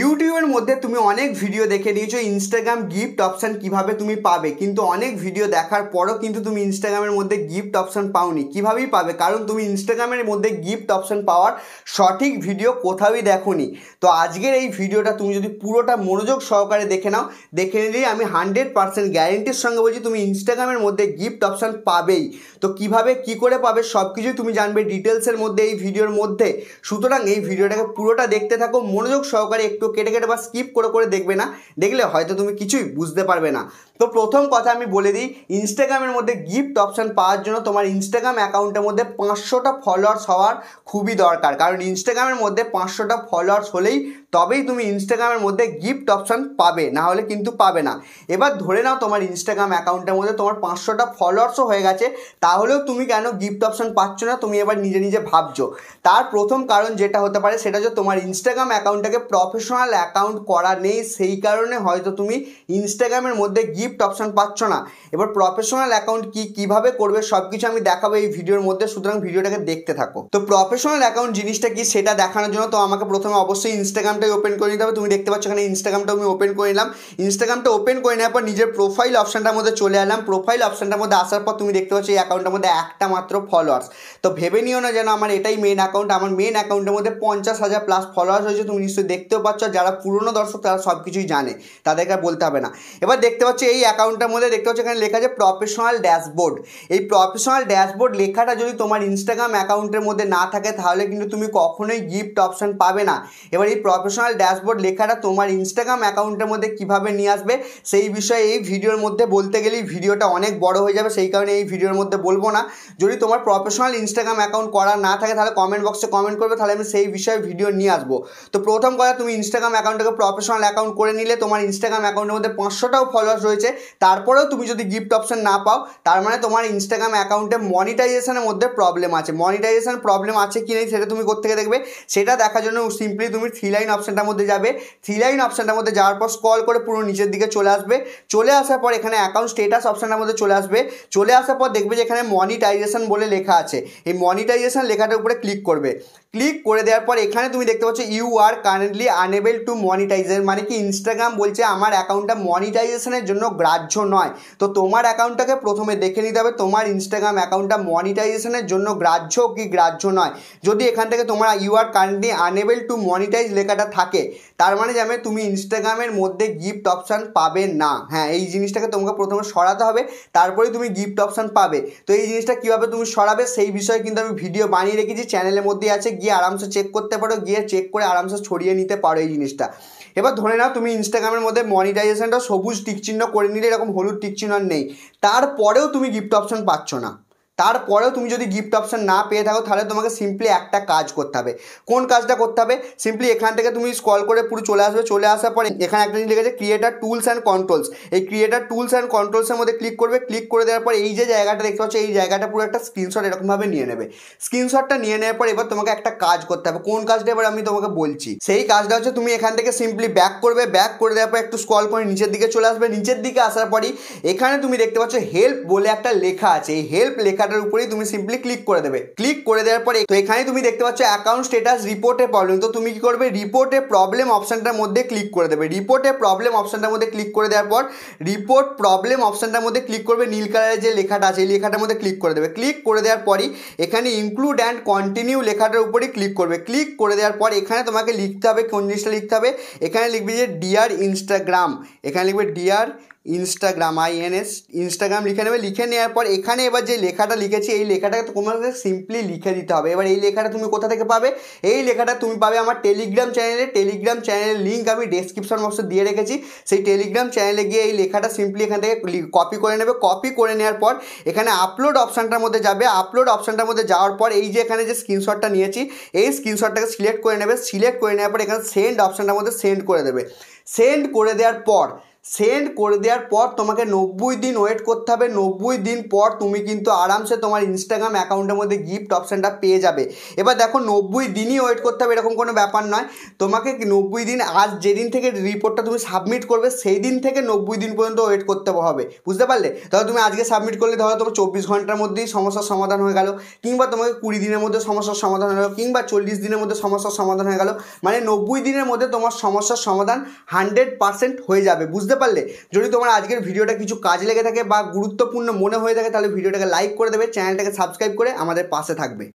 ইউটিউবের মধ্যে তুমি অনেক ভিডিও দেখে নিয়েছো ইনস্টাগ্রাম গিফট অপশান কিভাবে তুমি পাবে, কিন্তু অনেক ভিডিও দেখার পরও কিন্তু তুমি ইনস্টাগ্রামের মধ্যে গিফট অপশান পাওনি। কিভাবেই পাবে? কারণ তুমি ইনস্টাগ্রামের মধ্যে গিফট অপশান পাওয়ার সঠিক ভিডিও কোথাওই দেখোনি। তো আজকের এই ভিডিওটা তুমি যদি পুরোটা মনোযোগ সহকারে দেখে নাও, দেখে নিলেই আমি 100% গ্যারেন্টির সঙ্গে বলছি তুমি ইনস্টাগ্রামের মধ্যে গিফট অপশান পাবেই। তো কিভাবে কি করে পাবে সব কিছুই তুমি জানবে ডিটেলসের মধ্যে এই ভিডিওর মধ্যে। সুতরাং এই ভিডিওটাকে পুরোটা দেখতে থাকো মনোযোগ সহকারে, একটু কেটে কেটে বা স্কিপ করে করে দেখবে না, দেখলে হয়তো তুমি কিছুই বুঝতে পারবে না। তো প্রথম কথা আমি বলে দিই, ইনস্টাগ্রামের মধ্যে গিফট অপশান পাওয়ার জন্য তোমার ইনস্টাগ্রাম অ্যাকাউন্টের মধ্যে 500টা ফলোয়ার্স হওয়ার খুবই দরকার। কারণ ইনস্টাগ্রামের মধ্যে 500টা ফলোয়ার্স হলেই তবেই তুমি ইনস্টাগ্রামের মধ্যে গিফট অপশান পাবে, না হলে কিন্তু পাবে না। এবার ধরে নাও তোমার ইনস্টাগ্রাম অ্যাকাউন্টের মধ্যে তোমার 500টা ফলোয়ার্সও হয়ে গেছে, তাহলেও তুমি কেন গিফট অপশান পাচ্ছ না, তুমি এবার নিজে নিজে ভাবছো। তার প্রথম কারণ যেটা হতে পারে সেটা হচ্ছে তোমার ইনস্টাগ্রাম অ্যাকাউন্টটাকে প্রফেশনাল অ্যাকাউন্ট করা নেই, সেই কারণে হয়তো তুমি ইনস্টাগ্রামের মধ্যে গিফট অপশান পাচ্ছ না। এবার প্রফেশনাল অ্যাকাউন্ট কিভাবে করবে সব কিছু আমি দেখাবো এই ভিডিওর মধ্যে, সুতরাং ভিডিওটাকে দেখতে থাকো। তো প্রফেশনাল অ্যাকাউন্ট জিনিসটা কি সেটা দেখানোর জন্য তো আমাকে প্রথমে অবশ্যই ইনস্টাগ্রামটাই ওপেন করে নিতে হবে। তুমি দেখতে পাচ্ছ এখানে ইনস্টাগ্রামটা আমি ওপেন করে নিলাম। ইনস্টাগ্রামটা ওপেন করে নেওয়ার পর নিজের প্রোফাইল অপশানটার মধ্যে চলে এলাম। প্রোফাইল অপশানটার মধ্যে আসার পর তুমি দেখতে পাচ্ছ এই অ্যাকাউন্টের মধ্যে একটা মাত্র ফলোয়ার্স। তো ভেবে নিও না যেন আমার এটাই মেন অ্যাকাউন্ট। আমার মেন অ্যাকাউন্টের মধ্যে 50,000 প্লাস ফলোয়ার্স হয়েছে, তুমি নিশ্চয়ই দেখতেও পাচ্ছ। যারা পুরনো দর্শক তারা সব কিছুই জানে, তাদেরকে আর বলতে হবে না। এবার দেখতে পাচ্ছ এই অ্যাকাউন্টের মধ্যে দেখতে পাচ্ছ এখানে লেখা আছে প্রফেশনাল ড্যাশবোর্ড। এই প্রফেশনাল ড্যাশবোর্ড লেখাটা যদি তোমার ইনস্টাগ্রাম অ্যাকাউন্টের মধ্যে না থাকে তাহলে কিন্তু তুমি কখনোই গিফট অপশান পাবে না। এবার এই প্রফেশনাল ড্যাশবোর্ড লেখাটা তোমার ইনস্টাগ্রাম অ্যাকাউন্টের মধ্যে কিভাবে নিয়ে আসবে সেই বিষয়ে এই ভিডিওর মধ্যে বলতে গেলেই ভিডিওটা অনেক বড় হয়ে যাবে, সেই কারণে এই ভিডিওর মধ্যে বলবো না। যদি তোমার প্রফেশনাল ইনস্টাগ্রাম অ্যাকাউন্ট করা না থাকে তাহলে কমেন্ট বক্সে কমেন্ট করবে, তাহলে আমি সেই বিষয়ে ভিডিও নিয়ে আসবো। তো প্রথম কথা, তুমি ইনস্টাগ্রাম অ্যাকাউন্টটাকে প্রফেশনাল অ্যাকাউন্ট করে নিলে, তোমার ইনস্টাগ্রাম অ্যাকাউন্টের মধ্যে 500টাও ফলোয়ার্স রয়েছে, তারপরেও তুমি যদি গিফট অপশান না পাও, তার মানে তোমার ইনস্টাগ্রাম অ্যাকাউন্টে মনিটাইজেশনের মধ্যে প্রবলেম আছে। মনিটাইজেশন প্রবলেম আছে কি নেই সেটা তুমি কোত্থেকে দেখবে? সেটা দেখার জন্য সিম্পলি তুমি 3 লাইন অপশানটার মধ্যে যাবে। 3 লাইন অপশানটার মধ্যে যাওয়ার পর স্ক্রল করে পুরো নিচের দিকে চলে আসবে। চলে আসার পর এখানে অ্যাকাউন্ট স্ট্যাটাস অপশানটার মধ্যে চলে আসবে। চলে আসার পর দেখবে যে এখানে মনিটাইজেশন বলে লেখা আছে। এই মনিটাইজেশন লেখাটার উপরে ক্লিক করবে। ক্লিক করে দেওয়ার পর এখানে তুমি দেখতে পাচ্ছ you are currently unable to monetization, মানে কি ইনস্টাগ্রাম বলছে আমার অ্যাকাউন্টটা মনিটাইজেশনের জন্য গ্রাহ্য নয়। তো তোমার অ্যাকাউন্টটাকে প্রথমে দেখে নিতে হবে তোমার ইনস্টাগ্রাম অ্যাকাউন্টটা মনিটাইজেশনের জন্য গ্রাহ্য কি গ্রাহ্য নয়। যদি এখান থেকে তোমার you are currently unable to monetize লেখাটা থাকে, তার মানে যাবে তুমি ইনস্টাগ্রামের মধ্যে গিফট অপশান পাবে না। হ্যাঁ, এই জিনিসটাকে তোমাকে প্রথমে সরাতে হবে, তারপরে তুমি গিফট অপশান পাবে। তো এই জিনিসটা কীভাবে তুমি সরাবে সেই বিষয়ে কিন্তু আমি ভিডিও বানিয়ে রেখেছি, চ্যানেলের মধ্যে আছে, গিয়ে আরামসে চেক করতে পারো, গিয়ে চেক করে আরামসে ছড়িয়ে নিতে পারো এই জিনিসটা। এবার ধরে নাও তুমি ইনস্টাগ্রামের মধ্যে মনিটাইজেশনটা সবুজ টিকচিহ্ন করে নিলে, এরকম হলুদ টিকচিহ্ন নেই, তারপরেও তুমি গিফট অপশান পাচ্ছ না। তারপরেও তুমি যদি গিফট অপশান না পেয়ে থাকো তাহলে তোমাকে সিম্পলি একটা কাজ করতে হবে। কোন কাজটা করতে হবে? সিম্পলি এখান থেকে তুমি স্ক্রল করে পুরো চলে আসবে। চলে আসার পরে এখানে একটা জিনিস লিখেছে ক্রিয়েটার টুলস অ্যান্ড কন্ট্রোলস। এই ক্রিয়েটার টুলস অ্যান্ড কন্ট্রোলসের মধ্যে ক্লিক করবে। ক্লিক করে দেওয়ার পর এই যে জায়গাটা দেখতে পাচ্ছ, এই জায়গাটা পুরো একটা স্ক্রিনশট এরকমভাবে নিয়ে নেবে। স্ক্রিনশটটা নিয়ে নেওয়ার পর এবার তোমাকে একটা কাজ করতে হবে। কোন কাজটা এবার আমি তোমাকে বলছি। সেই কাজটা হচ্ছে তুমি এখান থেকে সিম্পলি ব্যাক করবে। ব্যাক করে দেওয়ার পর একটু স্ক্রল করে নিচের দিকে চলে আসবে। নিচের দিকে আসার পরই এখানে তুমি দেখতে পাচ্ছ হেল্প বলে একটা লেখা আছে। এই হেল্প লেখাটার উপরেই তুমি ক্লিক করে দেবে। ক্লিক করে দেওয়ার পরে তো এখানে তুমি দেখতে পাচ্ছ অ্যাকাউন্ট স্ট্যাটাস রিপোর্টে প্রবলেম। তো তুমি কি করবে? রিপোর্টে প্রবলেম অপশনটার মধ্যে ক্লিক করে দেবে। রিপোর্টে প্রবলেম অপশনটার মধ্যে ক্লিক করে দেওয়ার পর রিপোর্ট প্রবলেম অপশনটার মধ্যে ক্লিক করবে। নীল কালারের যে লেখাটা আছে এই লেখাটার মধ্যে ক্লিক করে দেবে। ক্লিক করে দেওয়ার পরই এখানে ইনক্লুড অ্যান্ড কন্টিনিউ লেখাটার উপরেই ক্লিক করবে। ক্লিক করে দেওয়ার পর এখানে তোমাকে লিখতে হবে, কোন জিনিসটা লিখতে হবে? এখানে লিখবে যে ডিয়ার ইনস্টাগ্রাম। এখানে লিখবে ডিয়ার ইনস্টাগ্রাম, INS ইনস্টাগ্রাম লিখে নেবে। লিখে নেওয়ার পর এখানে এবার যে লেখাটা লিখেছি এই লেখাটাকে তোমাকে সিম্পলি লিখে দিতে হবে। এবার এই লেখাটা তুমি কোথা থেকে পাবে? এই লেখাটা তুমি পাবে আমার টেলিগ্রাম চ্যানেলে। টেলিগ্রাম চ্যানেলের লিঙ্ক আমি ডেসক্রিপশন বক্সে দিয়ে রেখেছি। সেই টেলিগ্রাম চ্যানেলে গিয়ে এই লেখাটা সিম্পলি এখান থেকে কপি করে নেবে। কপি করে নেওয়ার পর এখানে আপলোড অপশানটার মধ্যে যাবে। আপলোড অপশানটার মধ্যে যাওয়ার পর এই যে এখানে যে স্ক্রিনশটটা নিয়েছি এই স্ক্রিনশটটাকে সিলেক্ট করে নেবে। সিলেক্ট করে নেওয়ার পর এখানে সেন্ড অপশানটার মধ্যে সেন্ড করে দেবে। সেন্ড করে দেওয়ার পর সেন্ড করে দেওয়ার পর তোমাকে 90 দিন ওয়েট করতে হবে। 90 দিন পর তুমি কিন্তু আরামসে তোমার ইনস্টাগ্রাম অ্যাকাউন্টের মধ্যে গিফট অপশানটা পেয়ে যাবে। এবার দেখো 90 দিনই ওয়েট করতে হবে এরকম কোনো ব্যাপার নয়, তোমাকে 90 দিন আজ যেদিন থেকে রিপোর্টটা তুমি সাবমিট করবে সেই দিন থেকে 90 দিন পর্যন্ত ওয়েট করতে হবে, বুঝতে পারলে? ধরো তুমি আজকে সাবমিট করলে ধরো তোমার 24 ঘন্টার মধ্যেই সমস্যার সমাধান হয়ে গেল, কিংবা তোমাকে 20 দিনের মধ্যে সমস্যার সমাধান হয়ে গেল, কিংবা 40 দিনের মধ্যে সমস্যার সমাধান হয়ে গেল, মানে 90 দিনের মধ্যে তোমার সমস্যার সমাধান 100% হয়ে যাবে, বুঝতে পারলে? যদি তোমার আজকের ভিডিওটা কিছু কাজে লেগে থাকে বা গুরুত্বপূর্ণ মনে হয়ে থাকে তাহলে ভিডিওটাকে লাইক করে দেবে, চ্যানেলটাকে সাবস্ক্রাইব করে আমাদের পাশে থাকবে।